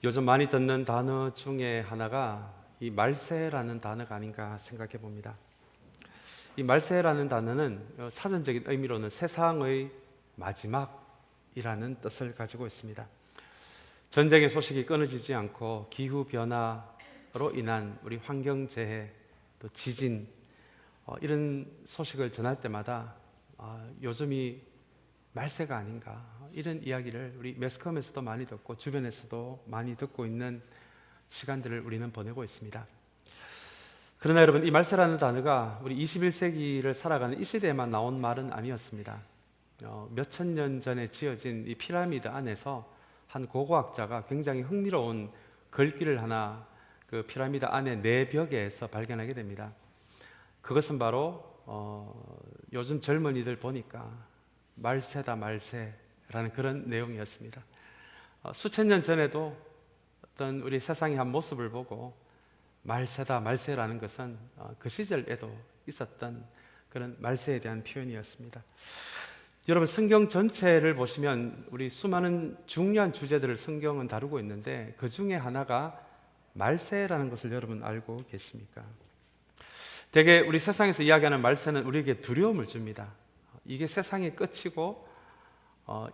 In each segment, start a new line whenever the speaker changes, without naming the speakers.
요즘 많이 듣는 단어 중에 하나가 이 말세라는 단어가 아닌가 생각해 봅니다. 이 말세라는 단어는 사전적인 의미로는 세상의 마지막이라는 뜻을 가지고 있습니다. 전쟁의 소식이 끊어지지 않고 기후 변화로 인한 우리 환경 재해, 또 지진, 이런 소식을 전할 때마다 요즘이 말세가 아닌가, 이런 이야기를 우리 매스컴에서도 많이 듣고 주변에서도 많이 듣고 있는 시간들을 우리는 보내고 있습니다. 그러나 여러분, 이 말세라는 단어가 우리 21세기를 살아가는 이 시대에만 나온 말은 아니었습니다. 몇천 년 전에 지어진 이 피라미드 안에서 한 고고학자가 굉장히 흥미로운 글귀를 하나 그 피라미드 안의 내벽에서 발견하게 됩니다. 그것은 바로 요즘 젊은이들 보니까 말세다 말세라는 그런 내용이었습니다. 수천 년 전에도 어떤 우리 세상의 한 모습을 보고 말세다 말세라는 것은 그 시절에도 있었던 그런 말세에 대한 표현이었습니다. 여러분, 성경 전체를 보시면 우리 수많은 중요한 주제들을 성경은 다루고 있는데 그 중에 하나가 말세라는 것을 여러분 알고 계십니까? 대개 우리 세상에서 이야기하는 말세는 우리에게 두려움을 줍니다. 이게 세상의 끝이고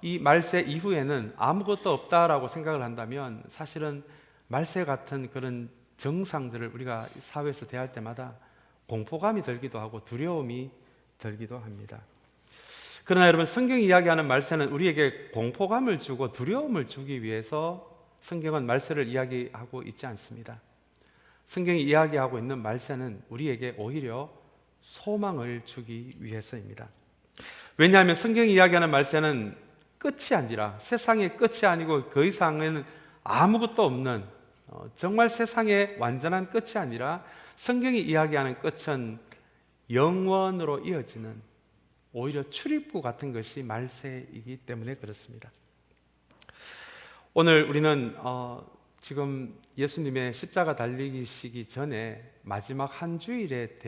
이 말세 이후에는 아무것도 없다라고 생각을 한다면 사실은 말세 같은 그런 정상들을 우리가 사회에서 대할 때마다 공포감이 들기도 하고 두려움이 들기도 합니다. 그러나 여러분, 성경이 이야기하는 말세는 우리에게 공포감을 주고 두려움을 주기 위해서 성경은 말세를 이야기하고 있지 않습니다. 성경이 이야기하고 있는 말세는 우리에게 오히려 소망을 주기 위해서입니다. 왜냐하면 성경이 이야기하는 말세는 끝이 아니라, 세상의 끝이 아니고 그 이상은 아무것도 없는, 정말 세상의 완전한 끝이 아니라 성경이 이야기하는 끝은 영원으로 이어지는 오히려 출입구 같은 것이 말세이기 때문에 그렇습니다. 오늘 우리는 지금 예수님의 십자가 달리시기 전에 마지막 한 주일에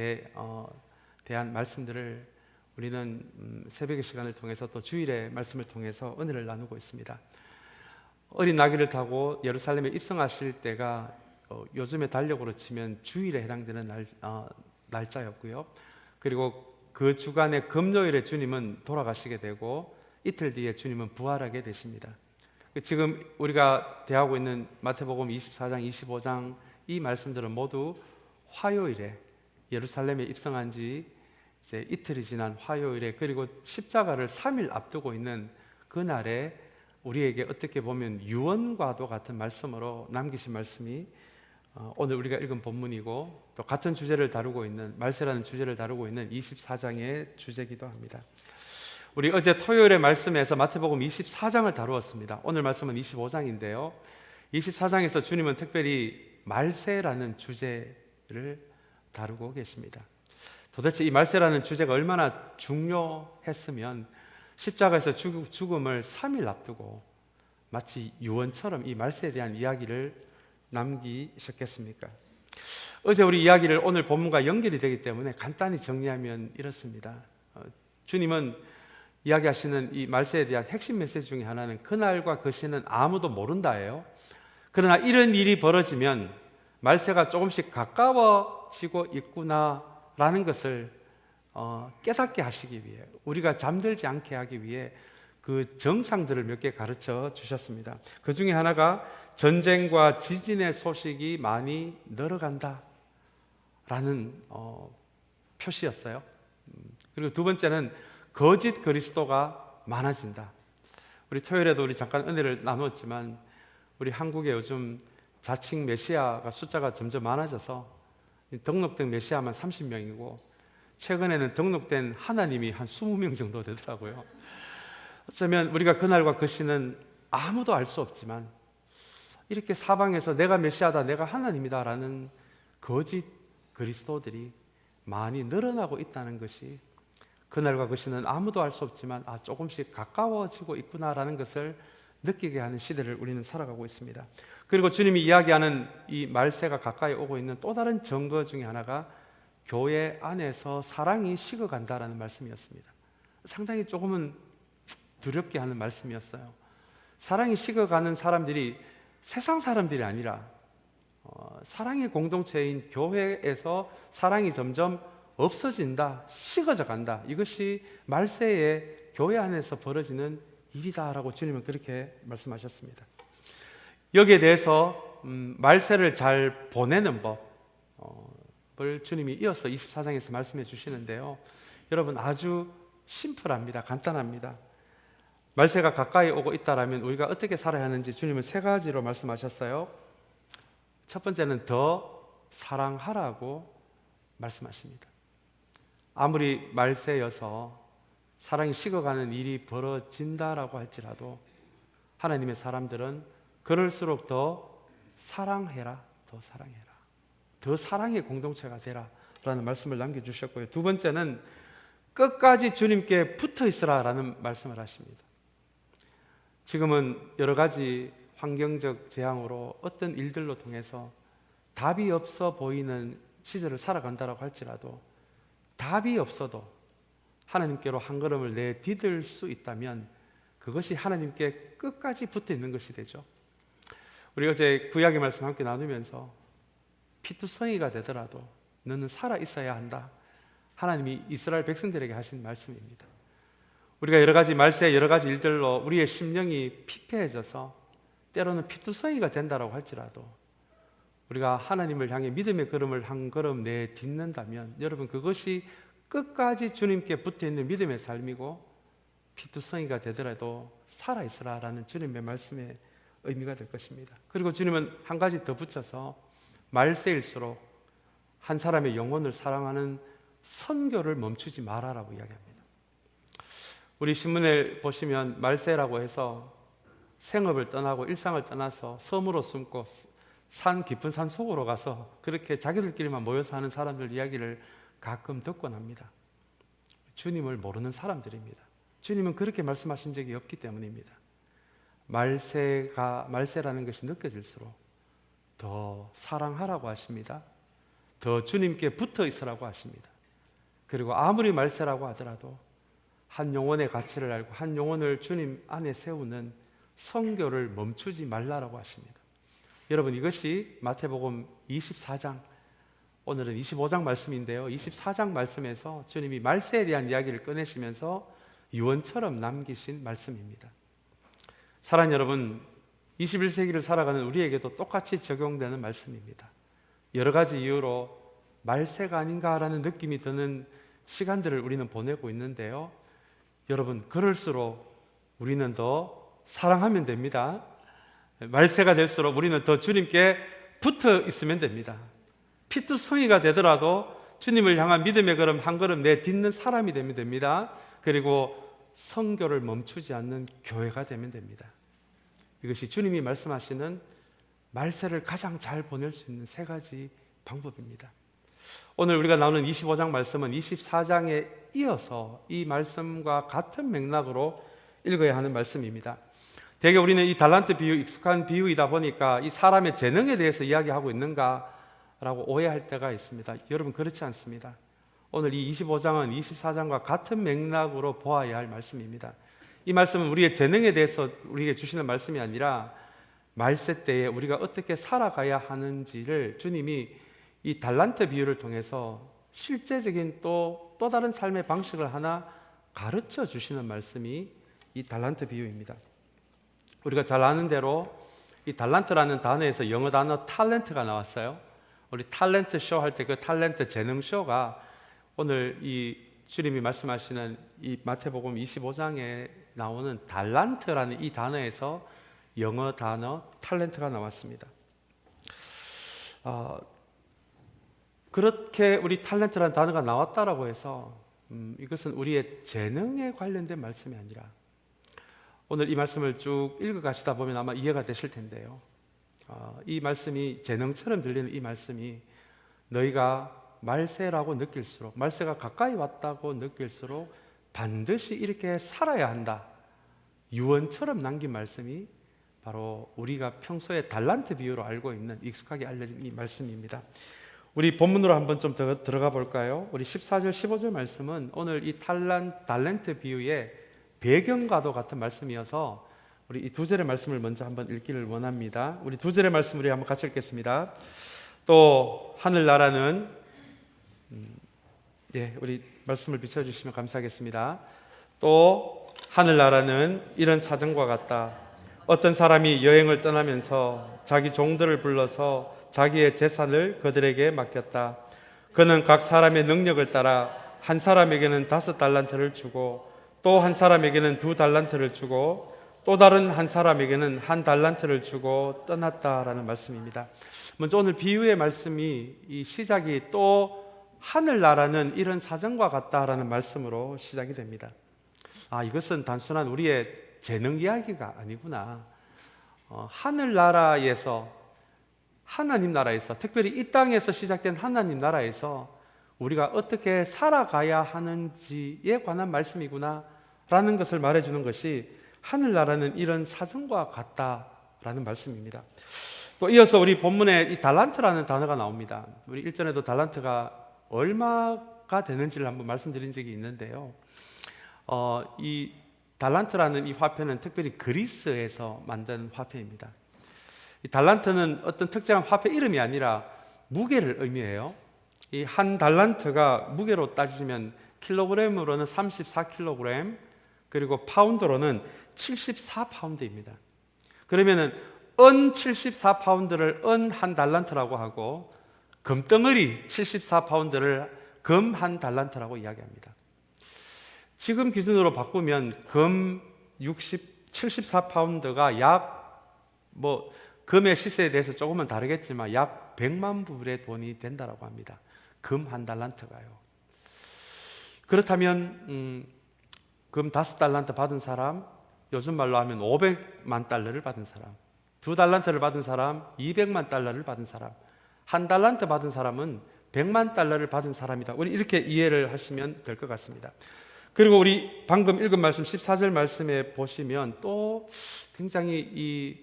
대한 말씀들을 우리는 새벽의 시간을 통해서 또 주일의 말씀을 통해서 은혜를 나누고 있습니다. 어린 나귀를 타고 예루살렘에 입성하실 때가 요즘의 달력으로 치면 주일에 해당되는 날짜였고요. 그리고 그 주간의 금요일에 주님은 돌아가시게 되고 이틀 뒤에 주님은 부활하게 되십니다. 지금 우리가 대하고 있는 마태복음 24장, 25장 이 말씀들은 모두 화요일에 예루살렘에 입성한 지 이제 이틀이 지난 화요일에, 그리고 십자가를 3일 앞두고 있는 그날에 우리에게 어떻게 보면 유언과도 같은 말씀으로 남기신 말씀이 오늘 우리가 읽은 본문이고, 또 같은 주제를 다루고 있는 말세라는 주제를 다루고 있는 24장의 주제이기도 합니다. 우리 어제 토요일의 말씀에서 마태복음 24장을 다루었습니다. 오늘 말씀은 25장인데요 24장에서 주님은 특별히 말세라는 주제를 다루고 계십니다. 도대체 이 말세라는 주제가 얼마나 중요했으면 십자가에서 죽음을 3일 앞두고 마치 유언처럼 이 말세에 대한 이야기를 남기셨겠습니까? 어제 우리 이야기를 오늘 본문과 연결이 되기 때문에 간단히 정리하면 이렇습니다. 주님은 이야기하시는 이 말세에 대한 핵심 메시지 중에 하나는 그날과 그 시는 아무도 모른다예요. 그러나 이런 일이 벌어지면 말세가 조금씩 가까워지고 있구나라는 것을 깨닫게 하시기 위해, 우리가 잠들지 않게 하기 위해 그 정상들을 몇 개 가르쳐 주셨습니다. 그 중에 하나가 전쟁과 지진의 소식이 많이 늘어간다라는 표시였어요. 그리고 두 번째는 거짓 그리스도가 많아진다. 우리 토요일에도 우리 잠깐 은혜를 나누었지만 우리 한국에 요즘 자칭 메시아가 숫자가 점점 많아져서 등록된 메시아만 30명이고 최근에는 등록된 하나님이 한 20명 정도 되더라고요. 어쩌면 우리가 그날과 그 시는 아무도 알 수 없지만 이렇게 사방에서 내가 메시아다, 내가 하나님이다 라는 거짓 그리스도들이 많이 늘어나고 있다는 것이, 그날과 그 시는 아무도 알 수 없지만 조금씩 가까워지고 있구나라는 것을 느끼게 하는 시대를 우리는 살아가고 있습니다. 그리고 주님이 이야기하는 이 말세가 가까이 오고 있는 또 다른 증거 중에 하나가 교회 안에서 사랑이 식어간다라는 말씀이었습니다. 상당히 조금은 두렵게 하는 말씀이었어요. 사랑이 식어가는 사람들이 세상 사람들이 아니라 사랑의 공동체인 교회에서 사랑이 점점 없어진다, 식어져 간다. 이것이 말세에 교회 안에서 벌어지는 일이다라고 주님은 그렇게 말씀하셨습니다. 여기에 대해서 말세를 잘 보내는 법을 주님이 이어서 24장에서 말씀해 주시는데요. 여러분, 아주 심플합니다. 간단합니다. 말세가 가까이 오고 있다라면 우리가 어떻게 살아야 하는지 주님은 세 가지로 말씀하셨어요. 첫 번째는 더 사랑하라고 말씀하십니다. 아무리 말세여서 사랑이 식어가는 일이 벌어진다라고 할지라도 하나님의 사람들은 그럴수록 더 사랑해라, 더 사랑해라, 더 사랑의 공동체가 되라 라는 말씀을 남겨주셨고요. 두 번째는 끝까지 주님께 붙어 있으라라는 말씀을 하십니다. 지금은 여러 가지 환경적 재앙으로 어떤 일들로 통해서 답이 없어 보이는 시절을 살아간다고 할지라도 답이 없어도 하나님께로 한 걸음을 내디딜 수 있다면 그것이 하나님께 끝까지 붙어 있는 것이 되죠. 우리 어제 구약의 말씀 함께 나누면서 피투성이가 되더라도 너는 살아 있어야 한다. 하나님이 이스라엘 백성들에게 하신 말씀입니다. 우리가 여러 가지 말세 여러 가지 일들로 우리의 심령이 피폐해져서 때로는 피투성이가 된다고 할지라도 우리가 하나님을 향해 믿음의 걸음을 한 걸음 내딛는다면 여러분 그것이 끝까지 주님께 붙어있는 믿음의 삶이고 피투성이가 되더라도 살아있으라라는 주님의 말씀의 의미가 될 것입니다. 그리고 주님은 한 가지 더 붙여서 말세일수록 한 사람의 영혼을 사랑하는 선교를 멈추지 마라라고 이야기합니다. 우리 신문에 보시면 말세라고 해서 생업을 떠나고 일상을 떠나서 섬으로 숨고 산 깊은 산 속으로 가서 그렇게 자기들끼리만 모여서 하는 사람들 이야기를 가끔 듣곤 합니다. 주님을 모르는 사람들입니다. 주님은 그렇게 말씀하신 적이 없기 때문입니다. 말세라는 것이 느껴질수록 더 사랑하라고 하십니다. 더 주님께 붙어 있으라고 하십니다. 그리고 아무리 말세라고 하더라도 한 영혼의 가치를 알고 한 영혼을 주님 안에 세우는 선교를 멈추지 말라라고 하십니다. 여러분 이것이 마태복음 24장 오늘은 25장 말씀인데요. 24장 말씀에서 주님이 말세에 대한 이야기를 꺼내시면서 유언처럼 남기신 말씀입니다. 사랑하는 여러분, 21세기를 살아가는 우리에게도 똑같이 적용되는 말씀입니다. 여러 가지 이유로 말세가 아닌가라는 느낌이 드는 시간들을 우리는 보내고 있는데요. 여러분, 그럴수록 우리는 더 사랑하면 됩니다. 말세가 될수록 우리는 더 주님께 붙어 있으면 됩니다. 피투성이가 되더라도 주님을 향한 믿음의 걸음 한 걸음 내딛는 사람이 되면 됩니다. 그리고 선교를 멈추지 않는 교회가 되면 됩니다. 이것이 주님이 말씀하시는 말세를 가장 잘 보낼 수 있는 세 가지 방법입니다. 오늘 우리가 나오는 25장 말씀은 24장에 이어서 이 말씀과 같은 맥락으로 읽어야 하는 말씀입니다. 대개 우리는 이 달란트 비유, 익숙한 비유이다 보니까 이 사람의 재능에 대해서 이야기하고 있는가라고 오해할 때가 있습니다. 여러분 그렇지 않습니다. 오늘 이 25장은 24장과 같은 맥락으로 보아야 할 말씀입니다. 이 말씀은 우리의 재능에 대해서 우리에게 주시는 말씀이 아니라 말세 때에 우리가 어떻게 살아가야 하는지를 주님이 이 달란트 비유를 통해서 실제적인 또 다른 삶의 방식을 하나 가르쳐 주시는 말씀이 이 달란트 비유입니다. 우리가 잘 아는 대로 이 달란트라는 단어에서 영어 단어 탤런트가 나왔어요. 우리 탤런트 쇼 할 때 그 탤런트 재능 쇼가 오늘 이 주님이 말씀하시는 이 마태복음 25장에 나오는 달란트라는 이 단어에서 영어 단어 탤런트가 나왔습니다. 그렇게 우리 탤런트라는 단어가 나왔다라고 해서 이것은 우리의 재능에 관련된 말씀이 아니라 오늘 이 말씀을 쭉 읽어가시다 보면 아마 이해가 되실 텐데요. 이 말씀이 재능처럼 들리는 이 말씀이 너희가 말세라고 느낄수록 말세가 가까이 왔다고 느낄수록 반드시 이렇게 살아야 한다. 유언처럼 남긴 말씀이 바로 우리가 평소에 달란트 비유로 알고 있는 익숙하게 알려진 이 말씀입니다. 우리 본문으로 한번 좀 더 들어가 볼까요? 우리 14절 15절 말씀은 오늘 이 달란트 비유의 배경과도 같은 말씀이어서 우리 이 두 절의 말씀을 먼저 한번 읽기를 원합니다. 우리 두 절의 말씀 우리 한번 같이 읽겠습니다. 또 하늘나라는 우리 말씀을 비춰주시면 감사하겠습니다. 또 하늘나라는 이런 사정과 같다. 어떤 사람이 여행을 떠나면서 자기 종들을 불러서 자기의 재산을 그들에게 맡겼다. 그는 각 사람의 능력을 따라 한 사람에게는 5달란트를 주고 또 한 사람에게는 2달란트를 주고 또 다른 한 사람에게는 1달란트를 주고 떠났다라는 말씀입니다. 먼저 오늘 비유의 말씀이 이 시작이 또 하늘나라는 이런 사정과 같다라는 말씀으로 시작이 됩니다. 이것은 단순한 우리의 재능 이야기가 아니구나. 하늘나라에서, 하나님 나라에서, 특별히 이 땅에서 시작된 하나님 나라에서 우리가 어떻게 살아가야 하는지에 관한 말씀이구나 라는 것을 말해주는 것이 하늘나라는 이런 사정과 같다라는 말씀입니다. 또 이어서 우리 본문에 이 달란트라는 단어가 나옵니다. 우리 일전에도 달란트가 얼마가 되는지를 한번 말씀드린 적이 있는데요. 이 달란트라는 이 화폐는 특별히 그리스에서 만든 화폐입니다. 이 달란트는 어떤 특정한 화폐 이름이 아니라 무게를 의미해요. 이 한 달란트가 무게로 따지면 킬로그램으로는 34kg, 그리고 파운드로는 74파운드입니다. 그러면은 은 74파운드를 은 한 달란트라고 하고 금덩어리 74파운드를 금 한 달란트라고 이야기합니다. 지금 기준으로 바꾸면 금 74파운드가 금의 시세에 대해서 조금은 다르겠지만 약 100만 불의 돈이 된다라고 합니다. 금 한 달란트가요. 그렇다면 금 5달란트 받은 사람, 요즘 말로 하면 500만 달러를 받은 사람, 2달란트를 받은 사람, 200만 달러를 받은 사람, 1달란트 받은 사람은 100만 달러를 받은 사람이다. 우리 이렇게 이해를 하시면 될 것 같습니다. 그리고 우리 방금 읽은 말씀 14절 말씀에 보시면 또 굉장히 이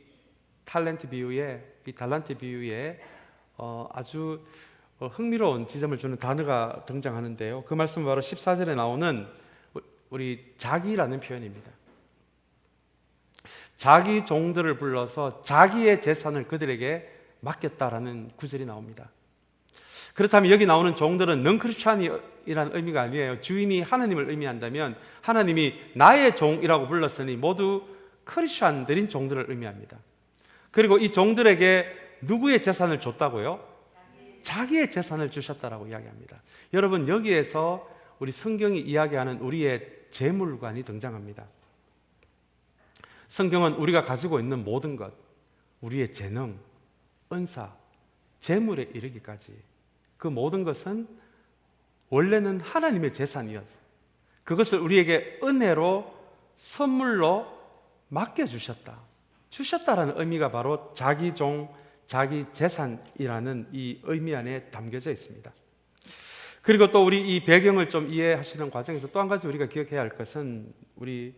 달란트 비유에 아주 흥미로운 지점을 주는 단어가 등장하는데요. 그 말씀은 바로 14절에 나오는 우리 자기라는 표현입니다. 자기 종들을 불러서 자기의 재산을 그들에게 맡겼다라는 구절이 나옵니다. 그렇다면 여기 나오는 종들은 넌크리스찬이라는 의미가 아니에요. 주인이 하나님을 의미한다면 하나님이 나의 종이라고 불렀으니 모두 크리스찬들인 종들을 의미합니다. 그리고 이 종들에게 누구의 재산을 줬다고요? 자기의 재산을 주셨다라고 이야기합니다. 여러분, 여기에서 우리 성경이 이야기하는 우리의 재물관이 등장합니다. 성경은 우리가 가지고 있는 모든 것, 우리의 재능, 은사, 재물에 이르기까지 그 모든 것은 원래는 하나님의 재산이었어요. 그것을 우리에게 은혜로 선물로 주셨다라는 의미가 바로 자기 종, 자기 재산이라는 이 의미 안에 담겨져 있습니다. 그리고 또 우리 이 배경을 좀 이해하시는 과정에서 또 한 가지 우리가 기억해야 할 것은 우리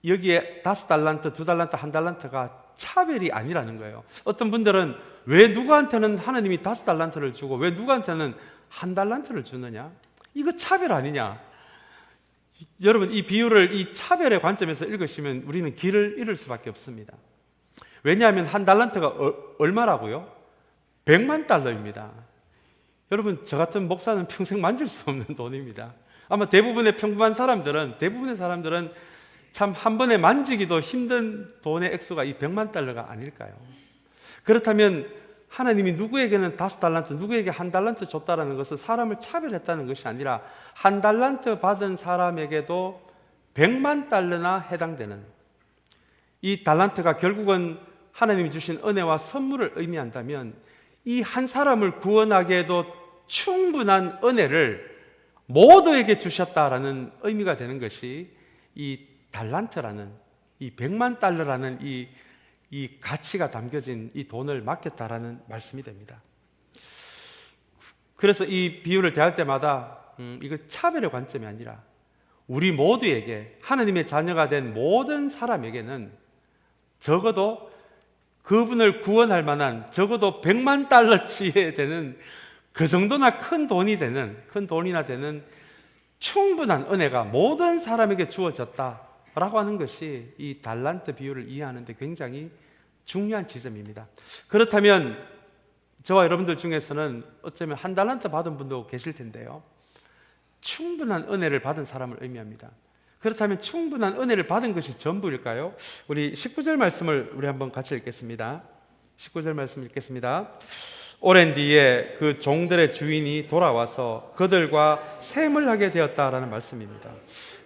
여기에 5달란트, 2달란트, 1달란트가 차별이 아니라는 거예요. 어떤 분들은 왜 누구한테는 하나님이 5달란트를 주고 왜 누구한테는 1달란트를 주느냐? 이거 차별 아니냐? 여러분, 이 비유를 이 차별의 관점에서 읽으시면 우리는 길을 잃을 수밖에 없습니다. 왜냐하면 1달란트가 얼마라고요? 100만 달러입니다. 여러분, 저 같은 목사는 평생 만질 수 없는 돈입니다. 아마 대부분의 사람들은 참 한 번에 만지기도 힘든 돈의 액수가 이 100만 달러가 아닐까요? 그렇다면 하나님이 누구에게는 5달란트, 누구에게 1달란트 줬다라는 것은 사람을 차별했다는 것이 아니라 1달란트 받은 사람에게도 100만 달러나 해당되는 이 달란트가 결국은 하나님이 주신 은혜와 선물을 의미한다면 이 한 사람을 구원하기에도 충분한 은혜를 모두에게 주셨다라는 의미가 되는 것이 이 달란트라는 이 100만 달러라는 이 가치가 담겨진 이 돈을 맡겼다라는 말씀이 됩니다. 그래서 이 비유를 대할 때마다 이거 차별의 관점이 아니라 우리 모두에게 하나님의 자녀가 된 모든 사람에게는 적어도 그분을 구원할 만한 적어도 100만 달러치에 되는 그 정도나 큰 돈이나 되는 충분한 은혜가 모든 사람에게 주어졌다. 라고 하는 것이 이 달란트 비유를 이해하는 데 굉장히 중요한 지점입니다. 그렇다면 저와 여러분들 중에서는 어쩌면 한 달란트 받은 분도 계실 텐데요, 충분한 은혜를 받은 사람을 의미합니다. 그렇다면 충분한 은혜를 받은 것이 전부일까요? 우리 19절 말씀을 우리 한번 같이 읽겠습니다. 19절 말씀 읽겠습니다. 오랜 뒤에 그 종들의 주인이 돌아와서 그들과 셈을 하게 되었다라는 말씀입니다.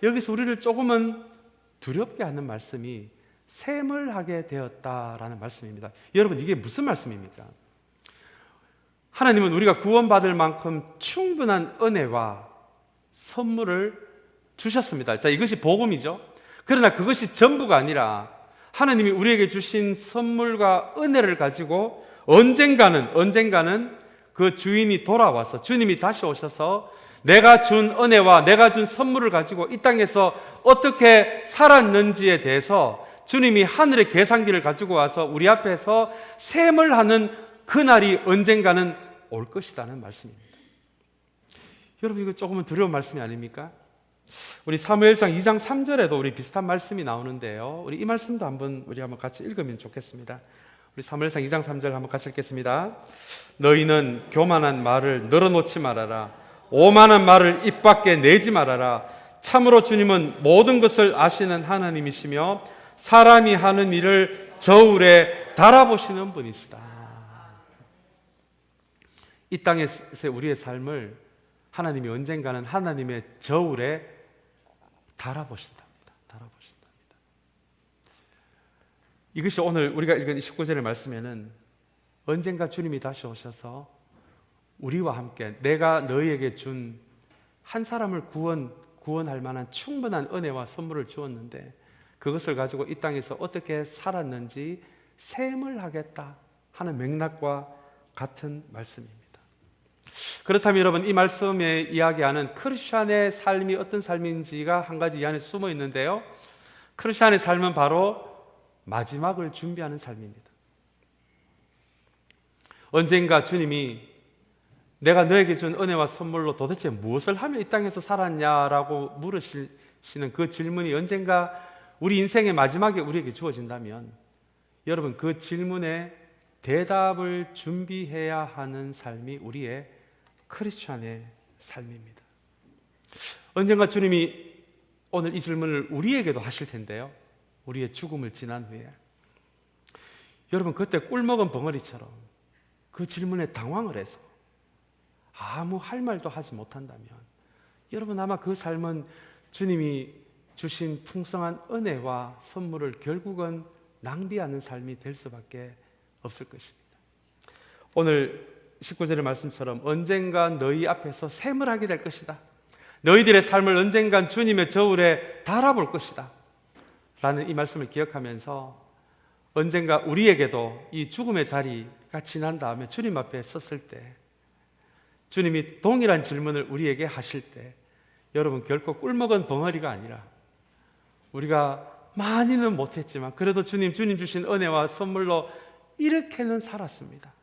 여기서 우리를 조금은 두렵게 하는 말씀이 셈을 하게 되었다라는 말씀입니다. 여러분, 이게 무슨 말씀입니까? 하나님은 우리가 구원받을 만큼 충분한 은혜와 선물을 주셨습니다. 자, 이것이 복음이죠. 그러나 그것이 전부가 아니라 하나님이 우리에게 주신 선물과 은혜를 가지고 언젠가는 그 주인이 돌아와서, 주님이 다시 오셔서 내가 준 은혜와 내가 준 선물을 가지고 이 땅에서 어떻게 살았는지에 대해서 주님이 하늘의 계산기를 가지고 와서 우리 앞에서 셈을 하는 그날이 언젠가는 올 것이라는 말씀입니다. 여러분, 이거 조금은 두려운 말씀이 아닙니까? 우리 사무엘상 2장 3절에도 우리 비슷한 말씀이 나오는데요, 우리 이 말씀도 한번 같이 읽으면 좋겠습니다. 우리 사무엘상 2장 3절 한번 같이 읽겠습니다. 너희는 교만한 말을 늘어놓지 말아라. 오만한 말을 입 밖에 내지 말아라. 참으로 주님은 모든 것을 아시는 하나님이시며 사람이 하는 일을 저울에 달아보시는 분이시다. 이 땅에서 우리의 삶을 하나님이 언젠가는 하나님의 저울에 달아보신답니다. 이것이 오늘 우리가 읽은 19절의 말씀에는 언젠가 주님이 다시 오셔서 우리와 함께 내가 너희에게 준 한 사람을 구원할 만한 충분한 은혜와 선물을 주었는데 그것을 가지고 이 땅에서 어떻게 살았는지 셈을 하겠다 하는 맥락과 같은 말씀입니다. 그렇다면 여러분, 이 말씀에 이야기하는 크리스찬의 삶이 어떤 삶인지가 한 가지 이 안에 숨어 있는데요, 크리스찬의 삶은 바로 마지막을 준비하는 삶입니다. 언젠가 주님이 내가 너에게 준 은혜와 선물로 도대체 무엇을 하며 이 땅에서 살았냐라고 물으시는 그 질문이 언젠가 우리 인생의 마지막에 우리에게 주어진다면 여러분, 그 질문에 대답을 준비해야 하는 삶이 우리의 크리스찬의 삶입니다. 언젠가 주님이 오늘 이 질문을 우리에게도 하실 텐데요, 우리의 죽음을 지난 후에 여러분, 그때 꿀먹은 벙어리처럼 그 질문에 당황을 해서 아무 할 말도 하지 못한다면 여러분, 아마 그 삶은 주님이 주신 풍성한 은혜와 선물을 결국은 낭비하는 삶이 될 수밖에 없을 것입니다. 오늘 19절의 말씀처럼 언젠가 너희 앞에서 셈을 하게 될 것이다. 너희들의 삶을 언젠간 주님의 저울에 달아볼 것이다 라는 이 말씀을 기억하면서 언젠가 우리에게도 이 죽음의 자리가 지난 다음에 주님 앞에 섰을 때 주님이 동일한 질문을 우리에게 하실 때 여러분, 결코 꿀먹은 벙어리가 아니라 우리가 많이는 못했지만 그래도 주님 주신 은혜와 선물로 이렇게는 살았습니다,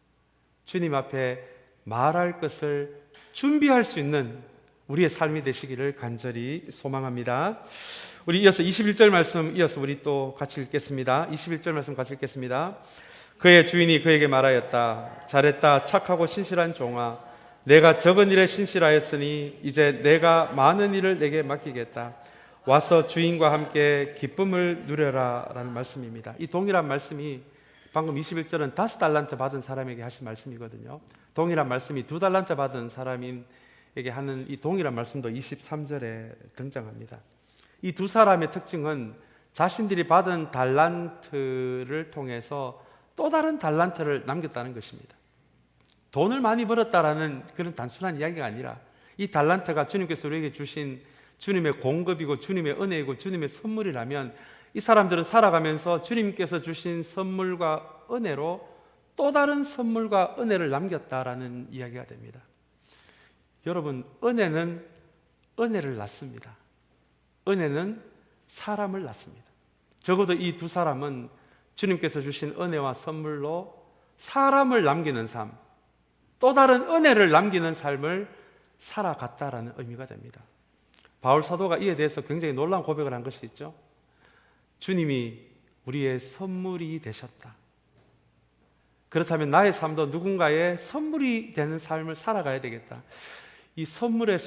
주님 앞에 말할 것을 준비할 수 있는 우리의 삶이 되시기를 간절히 소망합니다. 우리 이어서 21절 말씀 우리 또 같이 읽겠습니다. 21절 말씀 같이 읽겠습니다. 그의 주인이 그에게 말하였다. 잘했다, 착하고 신실한 종아. 내가 적은 일에 신실하였으니 이제 내가 많은 일을 내게 맡기겠다. 와서 주인과 함께 기쁨을 누려라 라는 말씀입니다. 이 동일한 말씀이 방금 21절은 5달란트 받은 사람에게 하신 말씀이거든요. 동일한 말씀이 2달란트 받은 사람에게 하는 이 동일한 말씀도 23절에 등장합니다. 이 두 사람의 특징은 자신들이 받은 달란트를 통해서 또 다른 달란트를 남겼다는 것입니다. 돈을 많이 벌었다라는 그런 단순한 이야기가 아니라 이 달란트가 주님께서 우리에게 주신 주님의 공급이고 주님의 은혜이고 주님의 선물이라면 이 사람들은 살아가면서 주님께서 주신 선물과 은혜로 또 다른 선물과 은혜를 남겼다라는 이야기가 됩니다. 여러분, 은혜는 은혜를 낳습니다. 은혜는 사람을 낳습니다. 적어도 이 두 사람은 주님께서 주신 은혜와 선물로 사람을 남기는 삶, 또 다른 은혜를 남기는 삶을 살아갔다라는 의미가 됩니다. 바울 사도가 이에 대해서 굉장히 놀라운 고백을 한 것이 있죠. 주님이 우리의 선물이 되셨다. 그렇다면 나의 삶도 누군가의 선물이 되는 삶을 살아가야 되겠다. 이 선물의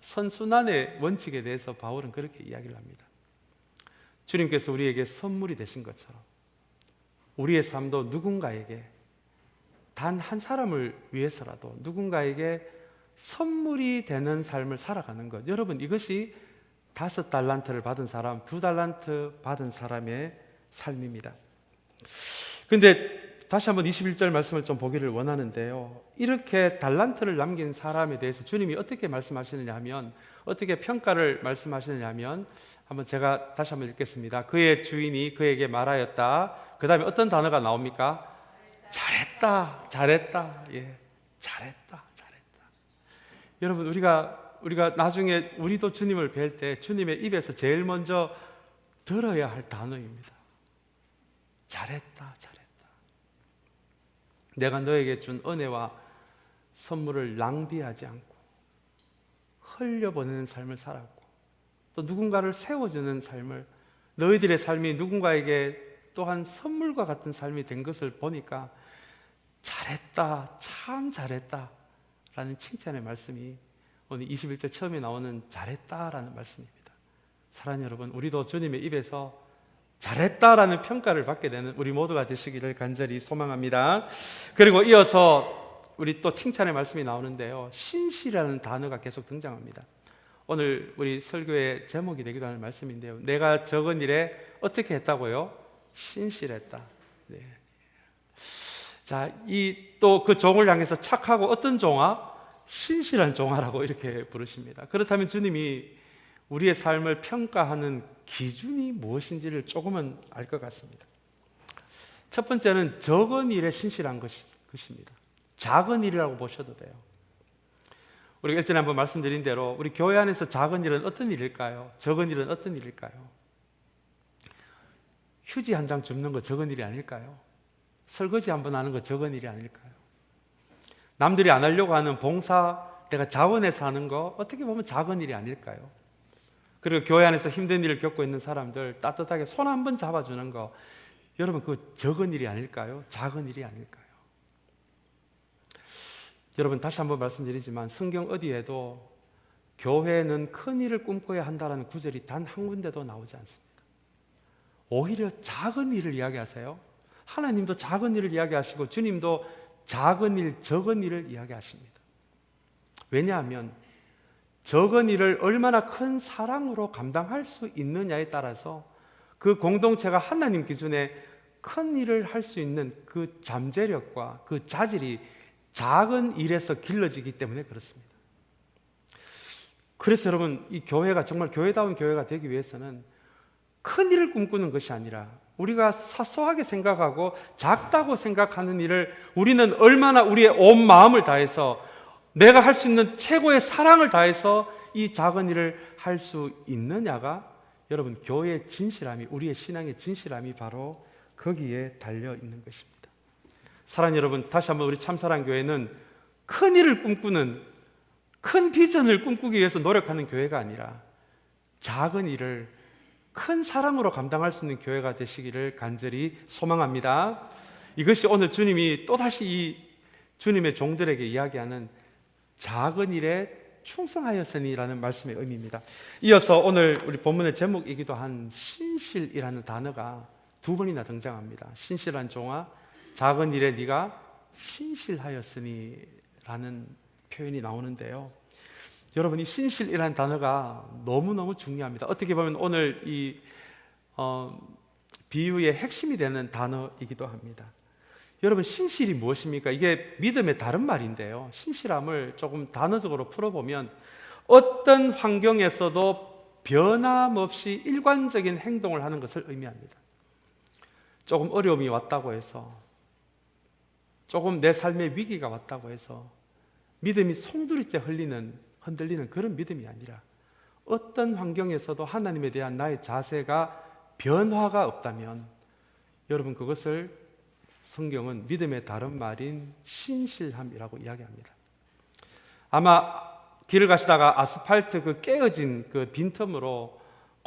선순환의 원칙에 대해서 바울은 그렇게 이야기를 합니다. 주님께서 우리에게 선물이 되신 것처럼 우리의 삶도 누군가에게, 단 한 사람을 위해서라도 누군가에게 선물이 되는 삶을 살아가는 것. 여러분, 이것이 5달란트를 받은 사람, 2달란트 받은 사람의 삶입니다. 그런데 다시 한번 21절 말씀을 좀 보기를 원하는데요, 이렇게 달란트를 남긴 사람에 대해서 주님이 어떻게 말씀하시느냐 하면, 어떻게 평가를 말씀하시느냐 하면, 한번 제가 다시 한번 읽겠습니다. 그의 주인이 그에게 말하였다. 그 다음에 어떤 단어가 나옵니까? 잘했다, 잘했다, 예, 잘했다, 잘했다. 여러분, 우리가 나중에 우리도 주님을 뵐 때 주님의 입에서 제일 먼저 들어야 할 단어입니다. 잘했다, 잘했다. 내가 너에게 준 은혜와 선물을 낭비하지 않고 흘려보내는 삶을 살았고, 또 누군가를 세워주는 삶을, 너희들의 삶이 누군가에게 또한 선물과 같은 삶이 된 것을 보니까 잘했다, 참 잘했다 라는 칭찬의 말씀이 오늘 21절 처음에 나오는 잘했다라는 말씀입니다. 사랑하는 여러분, 우리도 주님의 입에서 잘했다라는 평가를 받게 되는 우리 모두가 되시기를 간절히 소망합니다. 그리고 이어서 우리 또 칭찬의 말씀이 나오는데요, 신실이라는 단어가 계속 등장합니다. 오늘 우리 설교의 제목이 되기도 하는 말씀인데요, 내가 적은 일에 어떻게 했다고요? 신실했다. 네. 자, 또 그 종을 향해서 착하고 어떤 종아? 신실한 종아라고 이렇게 부르십니다. 그렇다면 주님이 우리의 삶을 평가하는 기준이 무엇인지를 조금은 알 것 같습니다. 첫 번째는 적은 일에 신실한 것입니다. 작은 일이라고 보셔도 돼요. 우리가 일전에 한번 말씀드린 대로 우리 교회 안에서 작은 일은 어떤 일일까요? 적은 일은 어떤 일일까요? 휴지 한 장 줍는 거 적은 일이 아닐까요? 설거지 한번 하는 거 적은 일이 아닐까요? 남들이 안 하려고 하는 봉사, 내가 자원해서 하는 거 어떻게 보면 작은 일이 아닐까요? 그리고 교회 안에서 힘든 일을 겪고 있는 사람들 따뜻하게 손 한번 잡아주는 거, 여러분 그 적은 일이 아닐까요? 작은 일이 아닐까요? 여러분, 다시 한번 말씀드리지만 성경 어디에도 교회는 큰 일을 꿈꿔야 한다는 구절이 단 한 군데도 나오지 않습니다. 오히려 작은 일을 이야기하세요. 하나님도 작은 일을 이야기하시고 주님도 작은 일, 적은 일을 이야기하십니다. 왜냐하면 적은 일을 얼마나 큰 사랑으로 감당할 수 있느냐에 따라서 그 공동체가 하나님 기준에 큰 일을 할 수 있는 그 잠재력과 그 자질이 작은 일에서 길러지기 때문에 그렇습니다. 그래서 여러분, 이 교회가 정말 교회다운 교회가 되기 위해서는 큰 일을 꿈꾸는 것이 아니라 우리가 사소하게 생각하고 작다고 생각하는 일을 우리는 얼마나 우리의 온 마음을 다해서 내가 할 수 있는 최고의 사랑을 다해서 이 작은 일을 할 수 있느냐가, 여러분, 교회의 진실함이, 우리의 신앙의 진실함이 바로 거기에 달려 있는 것입니다. 사랑하는 여러분, 다시 한번 우리 참사랑교회는 큰 일을 꿈꾸는, 큰 비전을 꿈꾸기 위해서 노력하는 교회가 아니라 작은 일을 큰 사랑으로 감당할 수 있는 교회가 되시기를 간절히 소망합니다. 이것이 오늘 주님이 또다시 이 주님의 종들에게 이야기하는 작은 일에 충성하였으니라는 말씀의 의미입니다. 이어서 오늘 우리 본문의 제목이기도 한 신실이라는 단어가 2번이나 등장합니다. 신실한 종아, 작은 일에 네가 신실하였으니 라는 표현이 나오는데요, 여러분, 이 신실이라는 단어가 너무너무 중요합니다. 어떻게 보면 오늘 이 비유의 핵심이 되는 단어이기도 합니다. 여러분, 신실이 무엇입니까? 이게 믿음의 다른 말인데요, 신실함을 조금 단어적으로 풀어보면 어떤 환경에서도 변함없이 일관적인 행동을 하는 것을 의미합니다. 조금 어려움이 왔다고 해서, 조금 내 삶에 위기가 왔다고 해서 믿음이 송두리째 흔들리는 그런 믿음이 아니라 어떤 환경에서도 하나님에 대한 나의 자세가 변화가 없다면, 여러분, 그것을 성경은 믿음의 다른 말인 신실함이라고 이야기합니다. 아마 길을 가시다가 아스팔트 그 깨어진 그 빈틈으로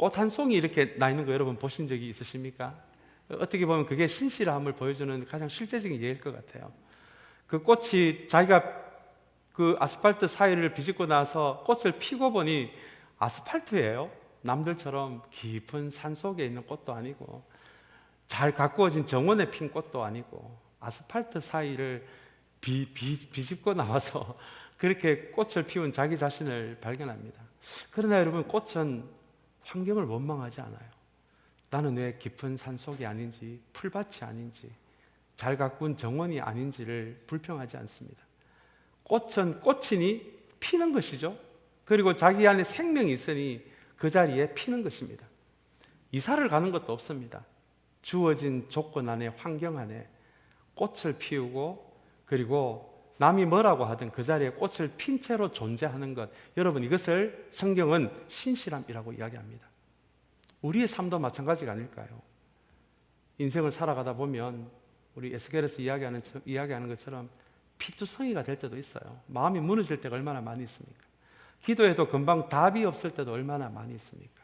꽃 한 송이 이렇게 나 있는 거 여러분 보신 적이 있으십니까? 어떻게 보면 그게 신실함을 보여주는 가장 실제적인 예일 것 같아요. 그 꽃이 자기가 그 아스팔트 사이를 비집고 나서 꽃을 피고 보니 아스팔트예요. 남들처럼 깊은 산 속에 있는 꽃도 아니고 잘 가꾸어진 정원에 핀 꽃도 아니고 아스팔트 사이를 비집고 나와서 그렇게 꽃을 피운 자기 자신을 발견합니다. 그러나 여러분, 꽃은 환경을 원망하지 않아요. 나는 왜 깊은 산 속이 아닌지, 풀밭이 아닌지, 잘 가꾼 정원이 아닌지를 불평하지 않습니다. 꽃은 꽃이니 피는 것이죠. 그리고 자기 안에 생명이 있으니 그 자리에 피는 것입니다. 이사를 가는 것도 없습니다. 주어진 조건 안에, 환경 안에 꽃을 피우고, 그리고 남이 뭐라고 하든 그 자리에 꽃을 핀 채로 존재하는 것, 여러분, 이것을 성경은 신실함이라고 이야기합니다. 우리의 삶도 마찬가지가 아닐까요? 인생을 살아가다 보면 우리 에스겔에서 이야기하는 것처럼 피투성이가 될 때도 있어요. 마음이 무너질 때가 얼마나 많이 있습니까? 기도해도 금방 답이 없을 때도 얼마나 많이 있습니까?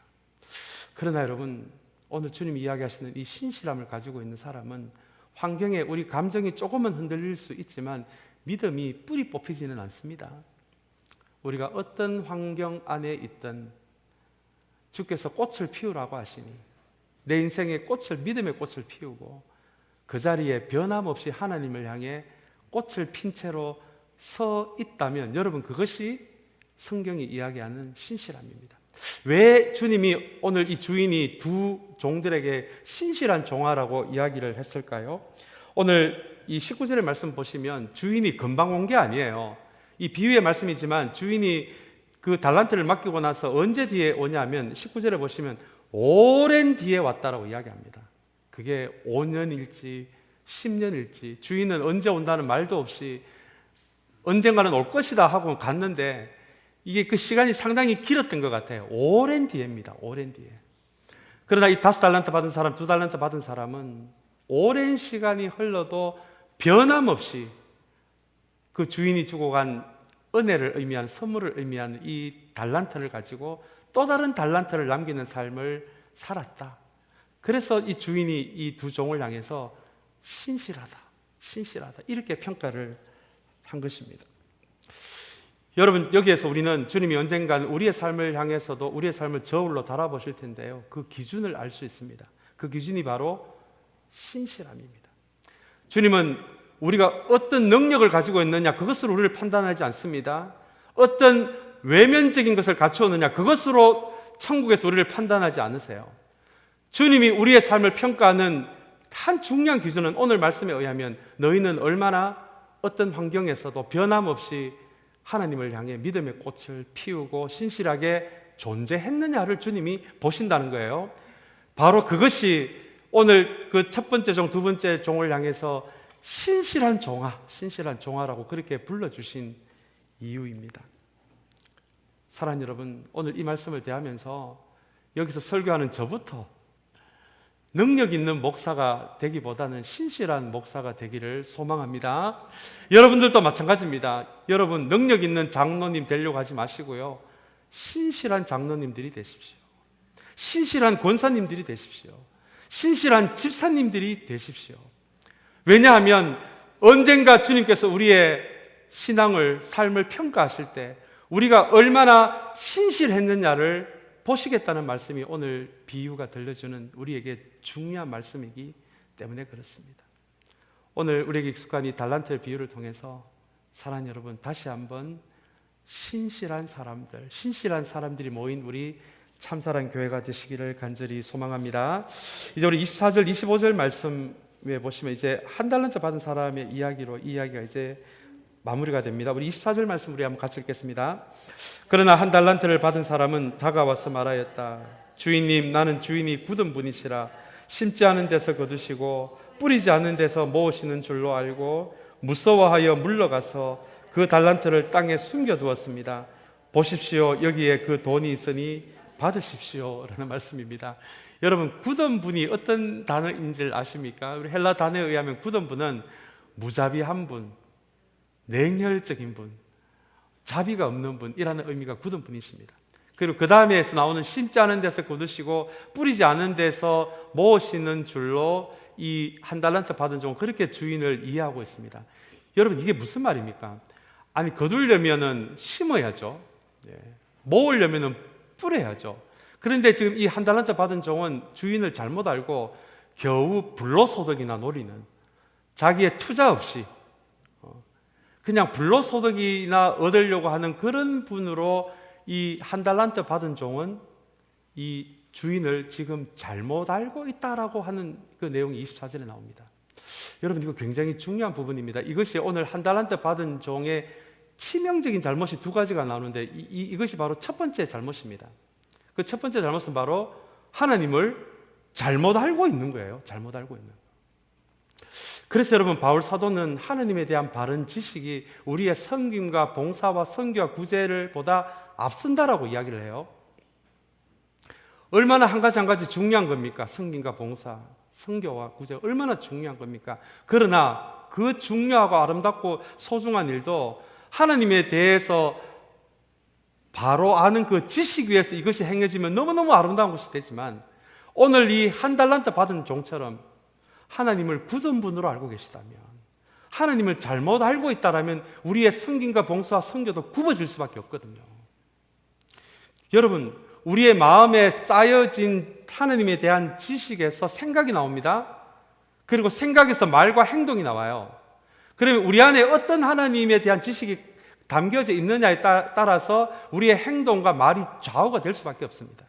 그러나 여러분, 오늘 주님이 이야기하시는 이 신실함을 가지고 있는 사람은 환경에 우리 감정이 조금은 흔들릴 수 있지만 믿음이 뿌리 뽑히지는 않습니다. 우리가 어떤 환경 안에 있든 주께서 꽃을 피우라고 하시니 내 인생의 꽃을, 믿음의 꽃을 피우고 그 자리에 변함없이 하나님을 향해 꽃을 핀 채로 서 있다면 여러분, 그것이 성경이 이야기하는 신실함입니다. 왜 주님이 오늘 이 주인이 두 종들에게 신실한 종아라고 이야기를 했을까요? 오늘 이 19절의 말씀 보시면 주인이 금방 온 게 아니에요. 이 비유의 말씀이지만 주인이 그 달란트를 맡기고 나서 언제 뒤에 오냐면 19절에 보시면 오랜 뒤에 왔다라고 이야기합니다. 그게 5년일지 10년일지 주인은 언제 온다는 말도 없이 언젠가는 올 것이다 하고 갔는데 이게 그 시간이 상당히 길었던 것 같아요. 오랜 뒤에입니다. 오랜 뒤에. 그러나 이 5달란트 받은 사람, 2달란트 받은 사람은 오랜 시간이 흘러도 변함없이 그 주인이 주고 간 은혜를 의미하는, 선물을 의미하는 이 달란트를 가지고 또 다른 달란트를 남기는 삶을 살았다. 그래서 이 주인이 이 두 종을 향해서 신실하다, 신실하다 이렇게 평가를 한 것입니다. 여러분, 여기에서 우리는 주님이 언젠간 우리의 삶을 향해서도 우리의 삶을 저울로 달아보실 텐데요, 그 기준을 알 수 있습니다. 그 기준이 바로 신실함입니다. 주님은 우리가 어떤 능력을 가지고 있느냐 그것으로 우리를 판단하지 않습니다. 어떤 외면적인 것을 갖추었느냐 그것으로 천국에서 우리를 판단하지 않으세요. 주님이 우리의 삶을 평가하는 한 중요한 기준은 오늘 말씀에 의하면 너희는 얼마나 어떤 환경에서도 변함없이 하나님을 향해 믿음의 꽃을 피우고 신실하게 존재했느냐를 주님이 보신다는 거예요. 바로 그것이 오늘 그 첫 번째 종, 두 번째 종을 향해서 신실한 종아, 신실한 종아라고 그렇게 불러주신 이유입니다. 사랑하는 여러분, 오늘 이 말씀을 대하면서 여기서 설교하는 저부터 능력 있는 목사가 되기보다는 신실한 목사가 되기를 소망합니다. 여러분들도 마찬가지입니다. 여러분, 능력 있는 장로님 되려고 하지 마시고요, 신실한 장로님들이 되십시오. 신실한 권사님들이 되십시오. 신실한 집사님들이 되십시오. 왜냐하면 언젠가 주님께서 우리의 신앙을, 삶을 평가하실 때 우리가 얼마나 신실했느냐를 보시겠다는 말씀이 오늘 비유가 들려주는 우리에게 중요한 말씀이기 때문에 그렇습니다. 오늘 우리에게 익숙한 이 달란트의 비유를 통해서 사랑하는 여러분, 다시 한번 신실한 사람들, 신실한 사람들이 모인 우리 참사랑 교회가 되시기를 간절히 소망합니다. 이제 우리 24절, 25절 말씀에 보시면 이제 한 달란트 받은 사람의 이야기로 이 이야기가 이제 마무리가 됩니다. 우리 24절 말씀 우리 한번 같이 읽겠습니다. 그러나 한 달란트를 받은 사람은 다가와서 말하였다. 주인님, 나는 주인이 굳은 분이시라. 심지 않은 데서 거두시고 뿌리지 않는 데서 모으시는 줄로 알고 무서워하여 물러가서 그 달란트를 땅에 숨겨두었습니다. 보십시오, 여기에 그 돈이 있으니 받으십시오 라는 말씀입니다. 여러분, 굳은 분이 어떤 단어인지를 아십니까? 우리 헬라 단어에 의하면 굳은 분은 무자비한 분, 냉혈적인 분, 자비가 없는 분이라는 의미가 굳은 분이십니다. 그리고 그 다음에서 나오는 심지 않은 데서 거두시고 뿌리지 않은 데서 모으시는 줄로 이 한 달란트 받은 종은 그렇게 주인을 이해하고 있습니다. 여러분, 이게 무슨 말입니까? 아니, 거두려면은 심어야죠. 모으려면은 뿌려야죠. 그런데 지금 이 한 달란트 받은 종은 주인을 잘못 알고 겨우 불로소득이나 노리는, 자기의 투자 없이 그냥 불로소득이나 얻으려고 하는 그런 분으로 이 한 달란트 받은 종은 이 주인을 지금 잘못 알고 있다라고 하는 그 내용이 24절에 나옵니다. 여러분, 이거 굉장히 중요한 부분입니다. 이것이 오늘 한 달란트 받은 종의 치명적인 잘못이 두 가지가 나오는데 이것이 바로 첫 번째 잘못입니다. 그 첫 번째 잘못은 바로 하나님을 잘못 알고 있는 거예요. 잘못 알고 있는. 그래서 여러분, 바울 사도는 하나님에 대한 바른 지식이 우리의 섬김과 봉사와 선교와 구제를 보다 앞선다라고 이야기를 해요. 얼마나 한 가지 중요한 겁니까? 섬김과 봉사, 선교와 구제 얼마나 중요한 겁니까? 그러나 그 중요하고 아름답고 소중한 일도 하나님에 대해서 바로 아는 그 지식 위에서 이것이 행해지면 너무너무 아름다운 것이 되지만, 오늘 이 한 달란트 받은 종처럼 하나님을 굳은 분으로 알고 계시다면, 하나님을 잘못 알고 있다라면 우리의 섬김과 봉사와 선교도 굽어질 수밖에 없거든요. 여러분, 우리의 마음에 쌓여진 하나님에 대한 지식에서 생각이 나옵니다. 그리고 생각에서 말과 행동이 나와요. 그러면 우리 안에 어떤 하나님에 대한 지식이 담겨져 있느냐에 따라서 우리의 행동과 말이 좌우가 될 수밖에 없습니다.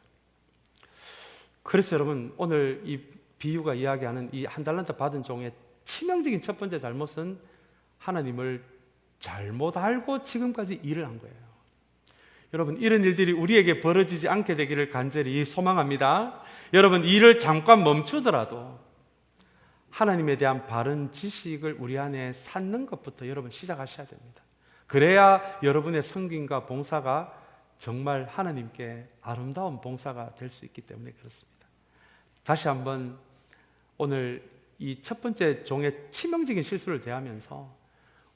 그래서 여러분, 오늘 이 비유가 이야기하는 이 한 달란트 받은 종의 치명적인 첫 번째 잘못은 하나님을 잘못 알고 지금까지 일을 한 거예요. 여러분, 이런 일들이 우리에게 벌어지지 않게 되기를 간절히 소망합니다. 여러분, 일을 잠깐 멈추더라도 하나님에 대한 바른 지식을 우리 안에 쌓는 것부터 여러분 시작하셔야 됩니다. 그래야 여러분의 섬김과 봉사가 정말 하나님께 아름다운 봉사가 될 수 있기 때문에 그렇습니다. 다시 한번 오늘 이 첫 번째 종의 치명적인 실수를 대하면서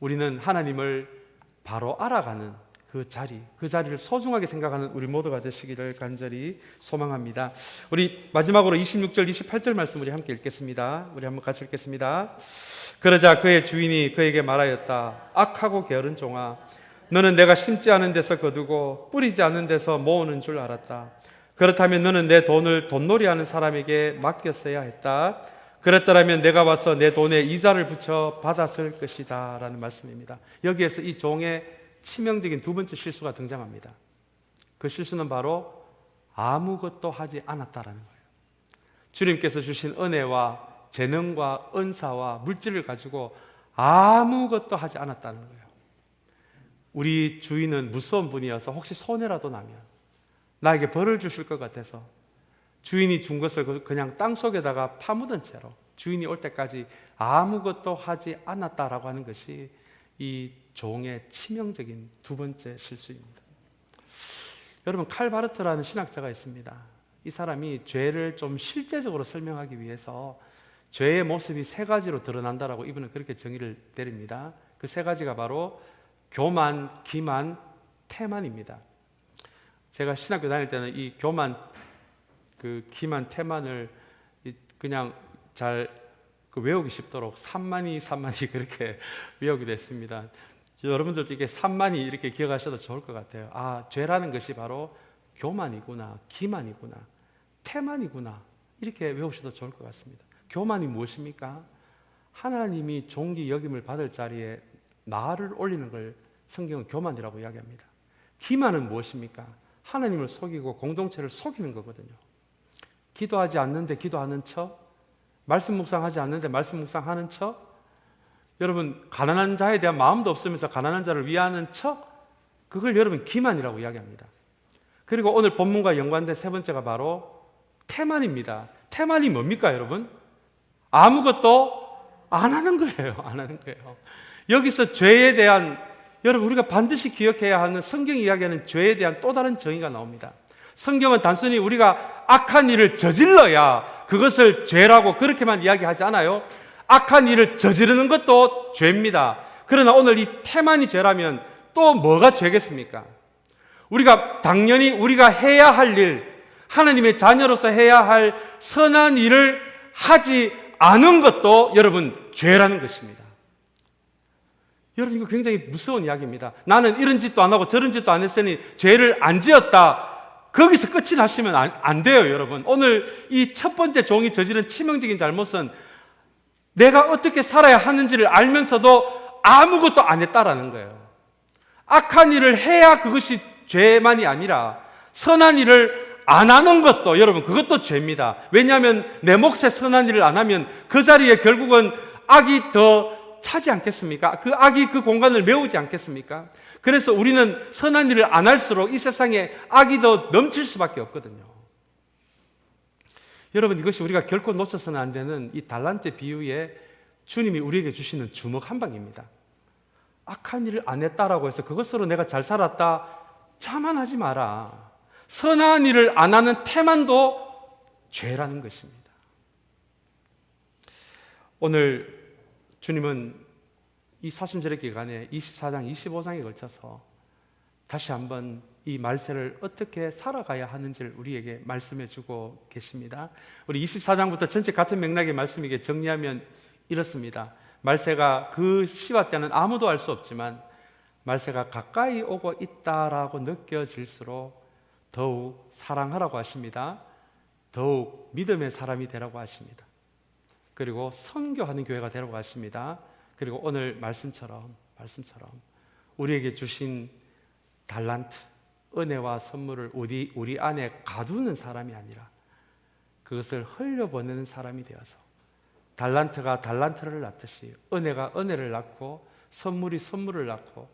우리는 하나님을 바로 알아가는 그 자리를 소중하게 생각하는 우리 모두가 되시기를 간절히 소망합니다. 우리 마지막으로 26절, 28절 말씀 우리 함께 읽겠습니다. 우리 한번 같이 읽겠습니다. 그러자 그의 주인이 그에게 말하였다. 악하고 게으른 종아, 너는 내가 심지 않은 데서 거두고 뿌리지 않은 데서 모으는 줄 알았다. 그렇다면 너는 내 돈을 돈놀이하는 사람에게 맡겼어야 했다. 그랬더라면 내가 와서 내 돈에 이자를 붙여 받았을 것이다 라는 말씀입니다. 여기에서 이 종의 치명적인 두 번째 실수가 등장합니다. 그 실수는 바로 아무것도 하지 않았다라는 거예요. 주님께서 주신 은혜와 재능과 은사와 물질을 가지고 아무것도 하지 않았다는 거예요. 우리 주인은 무서운 분이어서 혹시 손해라도 나면 나에게 벌을 주실 것 같아서 주인이 준 것을 그냥 땅속에다가 파묻은 채로 주인이 올 때까지 아무것도 하지 않았다라고 하는 것이 이 종의 치명적인 두 번째 실수입니다. 여러분, 칼 바르트라는 신학자가 있습니다. 이 사람이 죄를 좀 실제적으로 설명하기 위해서 죄의 모습이 세 가지로 드러난다라고 이분은 그렇게 정의를 내립니다. 그 세 가지가 바로 교만, 기만, 태만입니다. 제가 신학교 다닐 때는 이 교만, 기만, 태만을 그냥 잘 외우기 쉽도록 산만이 그렇게 외우기도 했습니다. 여러분들도 이게 산만이 이렇게 기억하셔도 좋을 것 같아요. 아, 죄라는 것이 바로 교만이구나, 기만이구나, 태만이구나, 이렇게 외우셔도 좋을 것 같습니다. 교만이 무엇입니까? 하나님이 존귀 여김을 받을 자리에 나를 올리는 걸 성경은 교만이라고 이야기합니다. 기만은 무엇입니까? 하나님을 속이고 공동체를 속이는 거거든요. 기도하지 않는데 기도하는 척, 말씀 묵상하지 않는데 말씀 묵상하는 척, 여러분 가난한 자에 대한 마음도 없으면서 가난한 자를 위하는 척, 그걸 여러분 기만이라고 이야기합니다. 그리고 오늘 본문과 연관된 세 번째가 바로 태만입니다. 태만이 뭡니까 여러분? 아무것도 안 하는 거예요. 안 하는 거예요. 여기서 죄에 대한, 여러분 우리가 반드시 기억해야 하는, 성경이 이야기하는 죄에 대한 또 다른 정의가 나옵니다. 성경은 단순히 우리가 악한 일을 저질러야 그것을 죄라고 그렇게만 이야기하지 않아요. 악한 일을 저지르는 것도 죄입니다. 그러나 오늘 이 태만이 죄라면 또 뭐가 죄겠습니까? 우리가 당연히 우리가 해야 할 일, 하나님의 자녀로서 해야 할 선한 일을 하지 않은 것도 여러분 죄라는 것입니다. 여러분 이거 굉장히 무서운 이야기입니다. 나는 이런 짓도 안 하고 저런 짓도 안 했으니 죄를 안 지었다. 거기서 끝이 나시면 안 돼요, 여러분. 오늘 이 첫 번째 종이 저지른 치명적인 잘못은 내가 어떻게 살아야 하는지를 알면서도 아무것도 안 했다라는 거예요. 악한 일을 해야 그것이 죄만이 아니라 선한 일을 안 하는 것도 여러분 그것도 죄입니다. 왜냐하면 내 몫의 선한 일을 안 하면 그 자리에 결국은 악이 더 차지 않겠습니까? 그 악이 그 공간을 메우지 않겠습니까? 그래서 우리는 선한 일을 안 할수록 이 세상에 악이 더 넘칠 수밖에 없거든요. 여러분 이것이 우리가 결코 놓쳐서는 안 되는 이 달란트 비유에 주님이 우리에게 주시는 주먹 한 방입니다. 악한 일을 안 했다라고 해서 그것으로 내가 잘 살았다 자만하지 마라. 선한 일을 안 하는 태만도 죄라는 것입니다. 오늘 주님은 이 사순절의 기간에 24장, 25장에 걸쳐서 다시 한번 이 말세를 어떻게 살아가야 하는지를 우리에게 말씀해 주고 계십니다. 우리 24장부터 전체 같은 맥락의 말씀이게 정리하면 이렇습니다. 말세가 그 시와 때는 아무도 알 수 없지만 말세가 가까이 오고 있다라고 느껴질수록 더욱 사랑하라고 하십니다. 더욱 믿음의 사람이 되라고 하십니다. 그리고 선교하는 교회가 되라고 하십니다. 그리고 오늘 말씀처럼 우리에게 주신 달란트, 은혜와 선물을 우리 안에 가두는 사람이 아니라 그것을 흘려보내는 사람이 되어서 달란트가 달란트를 낳듯이 은혜가 은혜를 낳고 선물이 선물을 낳고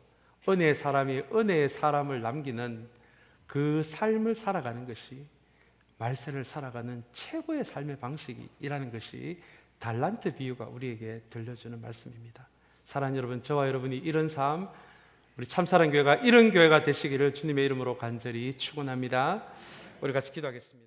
은혜의 사람이 은혜의 사람을 남기는 그 삶을 살아가는 것이 말세를 살아가는 최고의 삶의 방식이라는 것이 달란트 비유가 우리에게 들려주는 말씀입니다. 사랑하는 여러분, 저와 여러분이 이런 삶, 우리 참사랑교회가 이런 교회가 되시기를 주님의 이름으로 간절히 축원합니다. 우리 같이 기도하겠습니다.